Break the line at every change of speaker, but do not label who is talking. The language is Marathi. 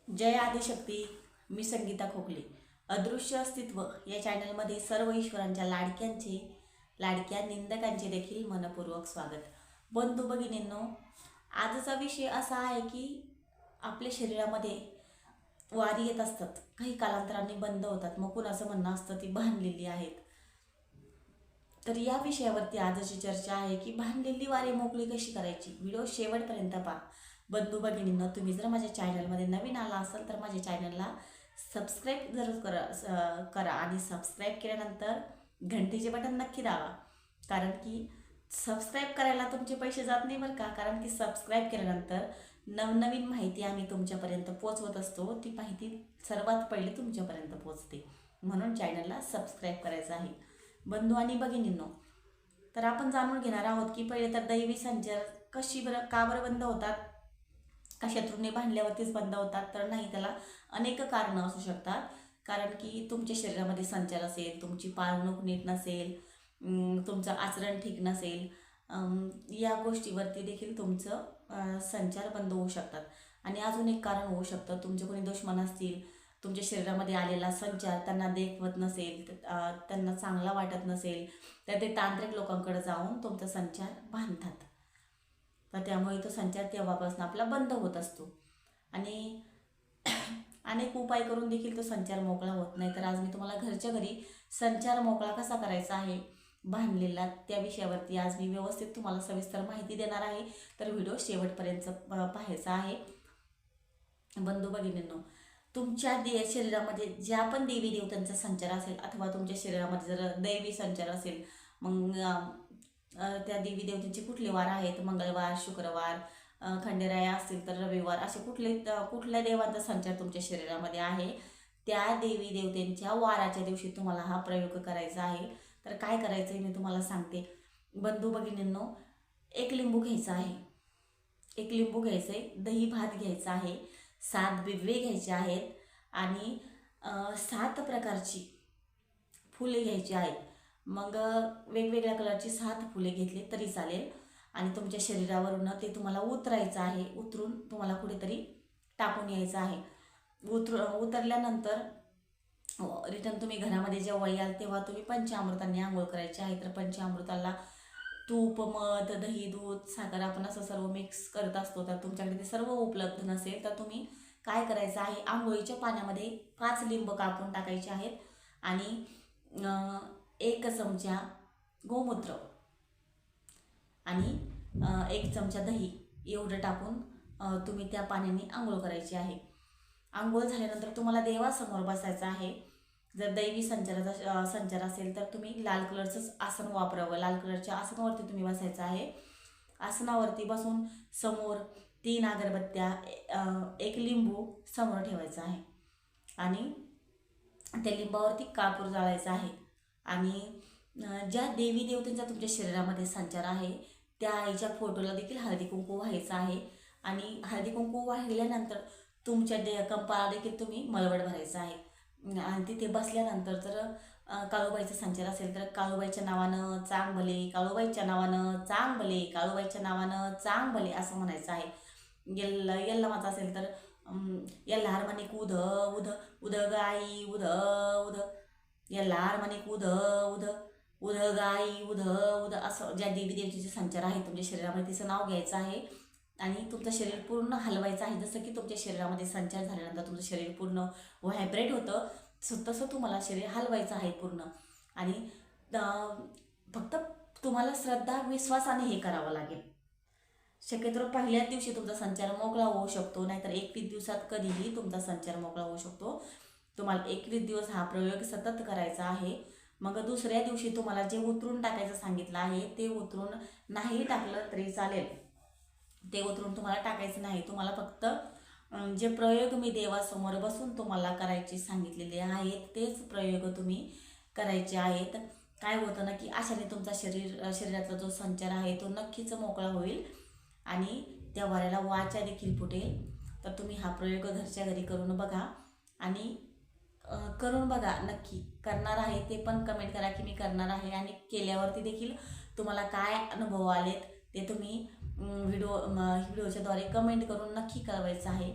जय आदिशक्ती. मी संगीता खोकले. अदृश्य अस्तित्व या चॅनलमध्ये सर्व ईश्वरांच्या लाडक्या निंदकांचे देखील मनपूर्वक स्वागत. बंधू भगिनींनो, आजचा विषय असा आहे की आपल्या शरीरामध्ये वारी येत असतात, काही कालांतराने बंद होतात, मग कुणाचं म्हणणं असतं ती बांधलेली आहेत. तर या विषयावरती आजची चर्चा आहे की बांधलेली वारी मोकळी कशी करायची. व्हिडिओ शेवटपर्यंत पहा. बंधू भगिनींनो, तुम्ही जर माझ्या चॅनलमध्ये नवीन आला असाल तर माझ्या चॅनलला सबस्क्राईब जरूर करा आणि सबस्क्राईब केल्यानंतर घंटीचे बटन नक्की दाबा, कारण की सबस्क्राईब करायला तुमचे पैसे जात नाही बरं का. कारण की सबस्क्राईब केल्यानंतर नवनवीन माहिती आम्ही तुमच्यापर्यंत पोचवत असतो, ती माहिती सर्वात पहिले तुमच्यापर्यंत पोचते. म्हणून चॅनलला सबस्क्राईब करायचं आहे. बंधू आणि भगिनींनो, तर आपण जाणून घेणार आहोत की पहिले तर दैवी संचार का बरं बंद होतात. का शत्रूने बांधल्यावरतीच बंद होतात? तर नाही, त्याला अनेक कारणं असू शकतात. कारण की तुमच्या शरीरामध्ये संचार असेल, तुमची पाळणूक नीट नसेल, तुमचं आचरण ठीक नसेल, या गोष्टीवरती देखील तुमचं संचार बंद होऊ शकतात. आणि अजून एक कारण होऊ शकतं, तुमचे कोणी दुश्मन असतील, तुमच्या शरीरामध्ये आलेला संचार त्यांना देखवत नसेल, त्यांना चांगला वाटत नसेल, तर ते तांत्रिक लोकांकडे जाऊन तुमचा संचार बांधतात. तर त्यामुळे तो संचार तेव्हापासून आपला बंद होत असतो. आणि अनेक उपाय करून देखील तो संचार मोकळा होत नाही. तर आज मी तुम्हाला घरच्या घरी संचार मोकळा कसा करायचा आहे बांधलेला, त्या विषयावरती आज मी व्यवस्थित तुम्हाला सविस्तर माहिती देणार आहे. तर व्हिडिओ शेवटपर्यंत पाहायचा आहे. बंधू भगिनींनो, तुमच्या शरीरामध्ये ज्या पण देवी देवतांचा संचार असेल अथवा तुमच्या शरीरामध्ये जर दैवी संचार असेल, मग त्या देवी देवतांचे कुठले वार आहेत, मंगळवार, शुक्रवार, खंडेराय असतील तर रविवार, असे कुठल्या देवांचा संचार तुमच्या शरीरामध्ये आहे, त्या देवी देवतांच्या वाराच्या दिवशी तुम्हाला हा प्रयोग करायचा आहे. तर काय करायचं आहे मी तुम्हाला सांगते. बंधू भगिनींनो, एक लिंबू घ्यायचा आहे, एक लिंबू घ्यायचं आहे, दही भात घ्यायचा आहे, 7 बिल्वे घ्यायचे आहेत आणि 7 प्रकारची फुले घ्यायची आहेत. मग वेगवेगळ्या कलरची 7 फुले घेतली तरी चालेल. आणि तुमच्या शरीरावरून ते तुम्हाला उतरायचं आहे. उतरून तुम्हाला कुठेतरी टाकून यायचं आहे. उतरल्यानंतर रिटर्न तुम्ही घरामध्ये जेव्हा याल तेव्हा तुम्ही पंचामृतांनी आंघोळ करायची आहे. तर पंचामृताला तूप, मध, दही, दूध, साखर आपण असं सर्व मिक्स करत असतो. तर तुमच्याकडे ते सर्व उपलब्ध नसेल तर तुम्ही काय करायचं आहे, आंघोळीच्या पाण्यामध्ये 5 लिंब कापून टाकायचे आहेत आणि 1 चमचा गोमूत्र आणि 1 चमचा दही एवढं टाकून तुम्ही त्या पाण्याने आंघोळ करायची आहे. आंघोळ झाल्यानंतर तुम्हाला देवासमोर बसायचं आहे. जर दैवी संचाराचा संचार असेल तर तुम्ही लाल कलरचंच आसन वापरावं. लाल कलरच्या आसनावरती तुम्ही बसायचं आहे. आसनावरती बसून समोर 3 अगरबत्त्या, 1 लिंबू समोर ठेवायचा आहे आणि त्या लिंबावरती कापूर जाळायचा आहे. आणि ज्या देवी देवतांचा तुमच्या शरीरामध्ये संचार आहे त्या आईच्या फोटोला देखील हळदी कुंकू व्हायचं आहे. आणि हळदी कुंकू वाहिल्यानंतर तुमच्या कंपाला देखील तुम्ही मलवट भरायचं आहे. आणि तिथे बसल्यानंतर जर काळूबाईचा संचार असेल तर काळूबाईच्या नावानं चांग भले, काळूबाईच्या नावानं चांग भले, काळूबाईच्या नावानं चांग भले असं म्हणायचं आहे. यल्लमाचा असेल तर यल्लार मणिक उध उध उध गाई उध उध, यल्लार मणिक उध उध उध गाई उध उध, असं ज्या देवी देवतेचे संचार आहे तुमच्या शरीरामध्ये तिचं नाव घ्यायचं आहे. आणि तुमचं शरीर पूर्ण हलवायचं आहे. जसं की तुमच्या शरीरामध्ये संचार झाल्यानंतर तुमचं शरीर पूर्ण व्हायब्रेट होतं, तसं तुम्हाला शरीर हलवायचं आहे पूर्ण. आणि फक्त तुम्हाला श्रद्धा विश्वासाने हे करावं लागेल. शक्यतो पहिल्याच दिवशी तुमचा संचार मोकळा होऊ शकतो, नाहीतर 21 दिवसात कधीही तुमचा संचार मोकळा होऊ शकतो. तुम्हाला 21 दिवस हा प्रयोग सतत करायचा आहे. मग दुसऱ्या दिवशी तुम्हाला जे उतरून टाकायचं सांगितलं आहे ते उतरून नाही टाकलं तरी चालेल. ते उतरून तुम्हाला टाकायचं नाही. तुम्हाला फक्त जे प्रयोग मी देवासमोर बसून तुम्हाला करायचे सांगितलेले आहेत तेच प्रयोग तुम्ही करायचे आहेत. काय होतं ना की अशाने तुमचा शरीरातला जो संचार आहे तो नक्कीच मोकळा होईल आणि त्या वाऱ्याला वाचा देखील फुटेल. तर तुम्ही हा प्रयोग घरच्या घरी करून बघा आणि करून बघा, नक्की करणार आहे ते पण कमेंट करा की मी करणार आहे. आणि केल्यावरती देखील तुम्हाला काय अनुभव आलेत ते तुम्ही व्हिडिओच्या द्वारे कमेंट करून नक्की कळवायचं आहे.